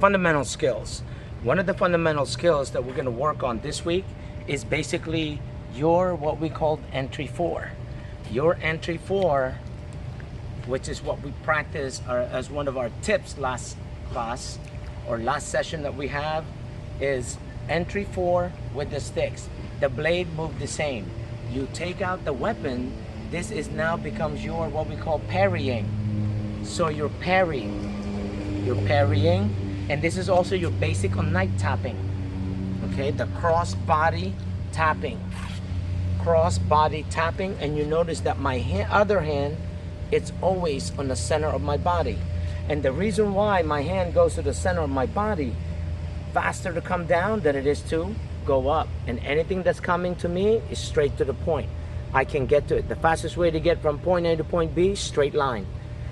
fundamental skills. One of the fundamental skills that we're going to work on this week is basically your what we call entry 4. Your entry 4, which is what we practiced as one of our tips last class or last session that we have, is entry 4 with the sticks. The blade moved the same. You take out the weapon, this is now becomes your what we call parrying. So you're parrying, and this is also your basic on knife tapping. Okay, the cross body tapping, and you notice that my other hand, it's always on the center of my body. And the reason why my hand goes to the center of my body, faster to come down than it is to go up. And anything that's coming to me is straight to the point. I can get to it. The fastest way to get from point A to point B, straight line.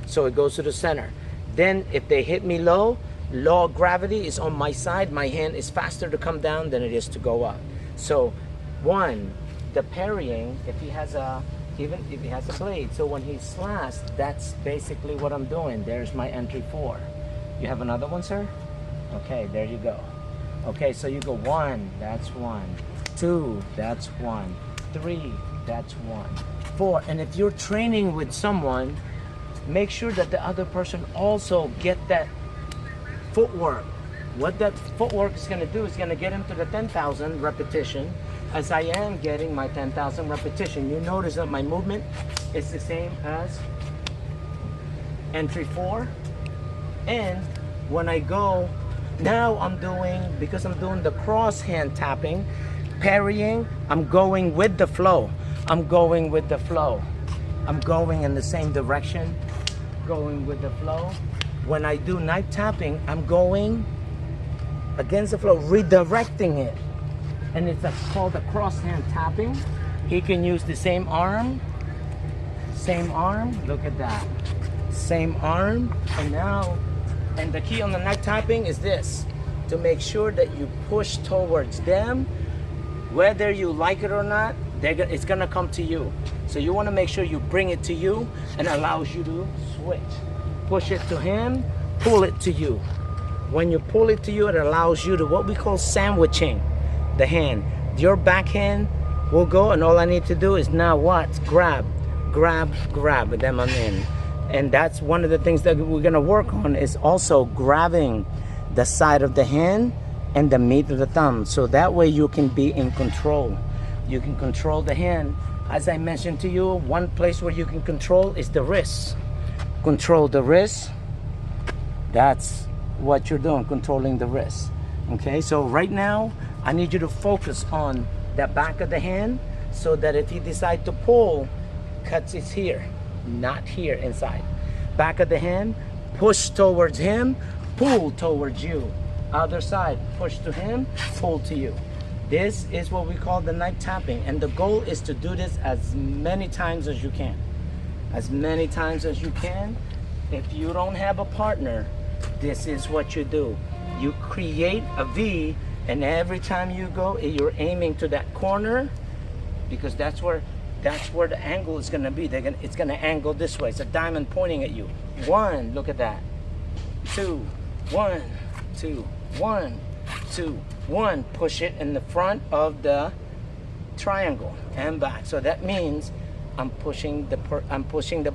So it goes to the center. Then if they hit me low, law of gravity is on my side. My hand is faster to come down than it is to go up. So one, the parrying, if he has a blade, so when he slashes, that's basically what I'm doing. There's my entry 4. You have another one, sir? Okay, there you go. Okay, so you go 1, that's 1. 2, that's 1. 3, that's 1. 4, and if you're training with someone, make sure that the other person also get that footwork. What that footwork is going to do is going to get him to the 10,000 repetition, as I am getting my 10,000 repetition. You notice that my movement is the same as entry 4. And when I go, now I'm doing, because I'm doing the cross hand tapping, parrying, I'm going with the flow. I'm going with the flow. I'm going in the same direction, going with the flow. When I do knife tapping, I'm going against the flow, redirecting it. And it's called a cross hand tapping. He can use the same arm, look at that. Same arm, and now, and the key on the knife tapping is this, to make sure that you push towards them, whether you like it or not, it's gonna come to you. So you wanna make sure you bring it to you and allows you to switch. Push it to him, pull it to you. When you pull it to you, it allows you to what we call sandwiching the hand. Your backhand will go, and all I need to do is now what? Grab, and then I'm in. And that's one of the things that we're gonna work on, is also grabbing the side of the hand and the meat of the thumb. So that way you can be in control. You can control the hand. As I mentioned to you, one place where you can control is the wrist. Control the wrist. That's what you're doing, controlling the wrist. Okay, so right now, I need you to focus on the back of the hand, so that if you decide to pull, cuts is here, not here inside. Back of the hand, push towards him, pull towards you. Other side, push to him, pull to you. This is what we call the knife tapping, and the goal is to do this as many times as you can. As many times as you can. If you don't have a partner, this is what you do. You create a V, and every time you go, you're aiming to that corner, because that's where the angle is going to be. It's going to angle this way. It's a diamond pointing at you. 1, look at that. 2, 1, 2, 1, 2, 1. Push it in the front of the triangle and back. So that means I'm pushing the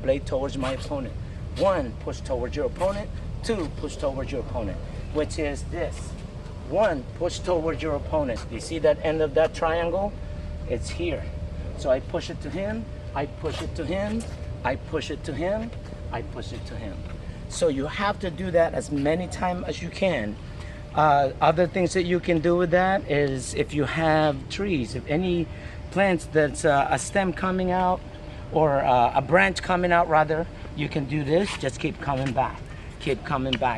blade towards my opponent. 1, push towards your opponent. 2, push towards your opponent, which is this. 1, push towards your opponent. Do you see that end of that triangle? It's here. So I push it to him, I push it to him, I push it to him, I push it to him. So you have to do that as many times as you can. Other things that you can do with that is, if you have trees, if any plants that's a stem coming out, or a branch coming out rather, you can do this. Just keep coming back,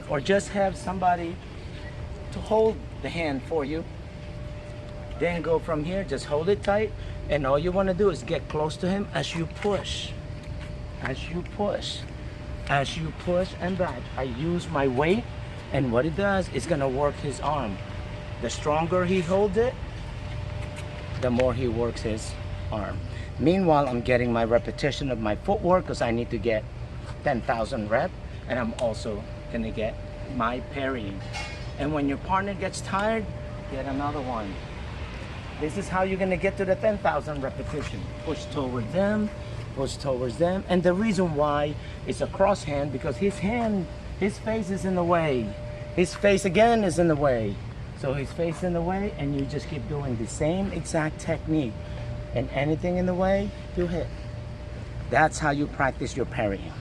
or just have somebody to hold the hand for you. Then go from here, just hold it tight, and all you want to do is get close to him as you push, and back. I use my weight, and what it does is going to work his arm. The stronger he holds it, the more he works his arm. Meanwhile, I'm getting my repetition of my footwork, because I need to get 10,000 reps, and I'm also going to get my parrying. And when your partner gets tired, get another one. This is how you're gonna get to the 10,000 repetition. Push towards them, push towards them. And the reason why it's a cross hand, because his face is in the way. His face again is in the way. So his face in the way, and you just keep doing the same exact technique. And anything in the way, you hit. That's how you practice your parrying.